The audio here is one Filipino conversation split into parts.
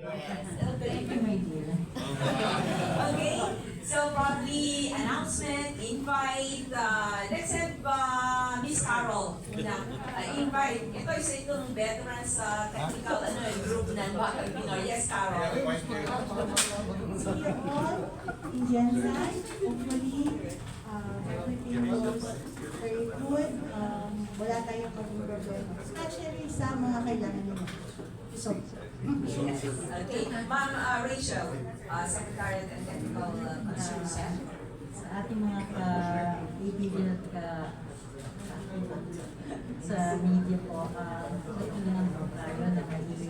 Yes. Thank you, my dear. Okay, so probably announcement, invite, let's have Miss Carol muna. Invite. Ito isa itong veteran sa technical group ng Batang Pinoy. Yes, Carol. See you all in Gensan. Hopefully, everything goes very good. Wala tayong maging problema. Especially sa mga kailangan nila. So, Yes. Okay, Ma'am Rachel, Secretariat and Technical Concerns. Sa ating mga kaibigan at sa media po, kailangan po tayo na maging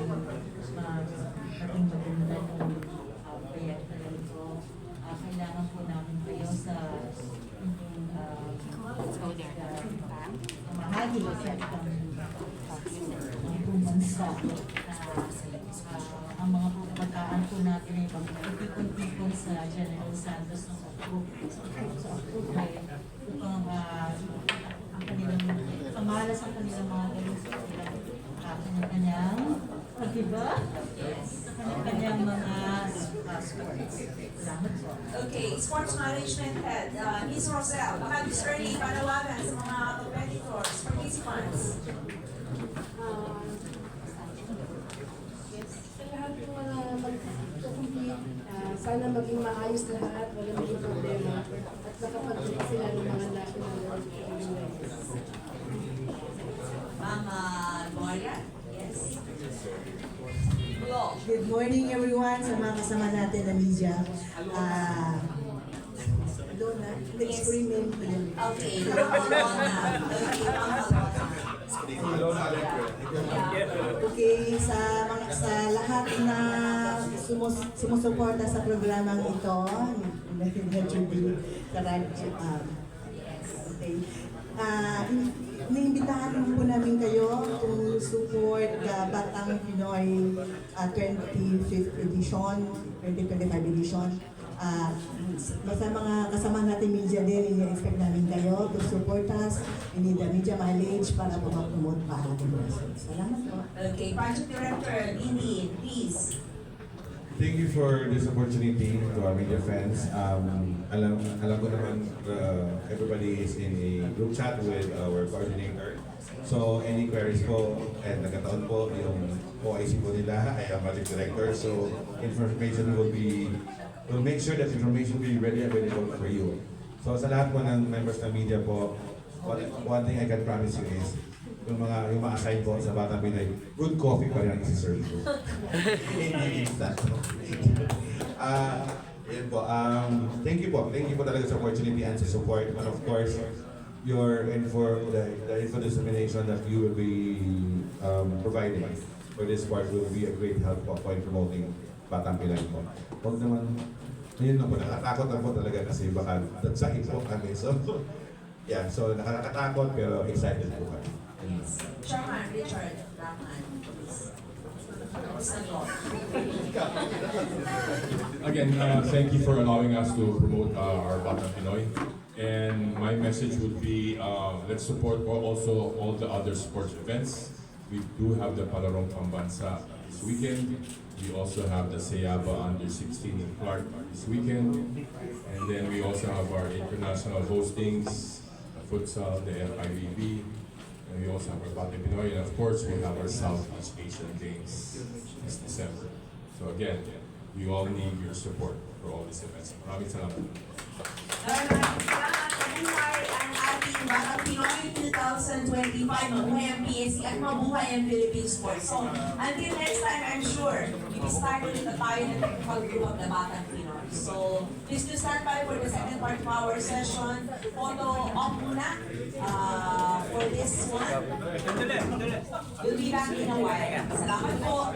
maganda ng proyekto na ito. Kailangan po namin kayo sa inyong mahagi sa itong bansa. Ang mga pagkakaan po natin ay pag-tipon-tipon sa General Santos sa Octubre upang ang kanilang pamalas ang kanilang mga kanyang diba? Kanyang mga sports. Salamat po. Okay, Sports Management Head, Ms. Rosel, baka Ms. Ernie, panawagan sa mga competitors, participants. Sa lahat ng mga mag-compete, sana maging maayos lahat, wala maging problema, at nakapagpunta sila ng mga national events. Mama Gloria, yes. Glo. good morning everyone sa mga kasama natin na media. Lona, experiment. Okay, Mama Lona. Okay, Mama Lona. Okay, sa lahat na sumusuporta sa programang ito, okay. Iniimbitahan po namin kayo to support Batang Pinoy 25th edition, 2025 edition. Basta mga kasama natin media din, ini-expect namin kayo to support us. We need the media mileage para po mag-promote pa ang ating message. Salamat po. Okay, Project Director, Lindy, please. Thank you for this opportunity to our media friends. Alam ko naman everybody is in a group chat with our coordinator. So any queries po, and nagkataon po yung OIC po nila ay ang project director. So information will make sure that information will be ready available for you. So sa lahat po ng members ng media po, one thing I can promise you is yung mga assign po sa Batang Pinoy, good coffee pa rin ang isi-serve ko. Hindi instant. Yun po. Thank you po talaga sa opportunity and sa support. And of course, your info, the info dissemination that you will be providing for this part will be a great help po in promoting Batang Pinoy po. Huwag naman, yun na po, nakatakot na po talaga kasi baka datsahin po kami. So, yeah, so nakakatakot pero excited po kami. Yes. Chairman Richard Rahman, please. Again, thank you for allowing us to promote our Batang Pinoy. And my message would be, let's support also all the other sports events. We do have the Palarong Pambansa this weekend. We also have the Sayaba Under-16 in Clark this weekend. And then we also have our international hostings, the futsal, the FIVB. And we also have our Batang Pinoy. And of course, we have our Southeast Asian Games this December. So again, we all need your support for all these events. Maraming salamat. Maraming salamat. Mabuhay ang ating Batang Pinoy 2025. Mabuhay ang PSC at mabuhay ang Philippine sports. So, until next time, I'm sure, i-start ulit na tayo ng technical group of the Batang Pinoy. So, please do stand by for the second part of our session. Photo op muna for this one. We'll be back in a while. Salamat po.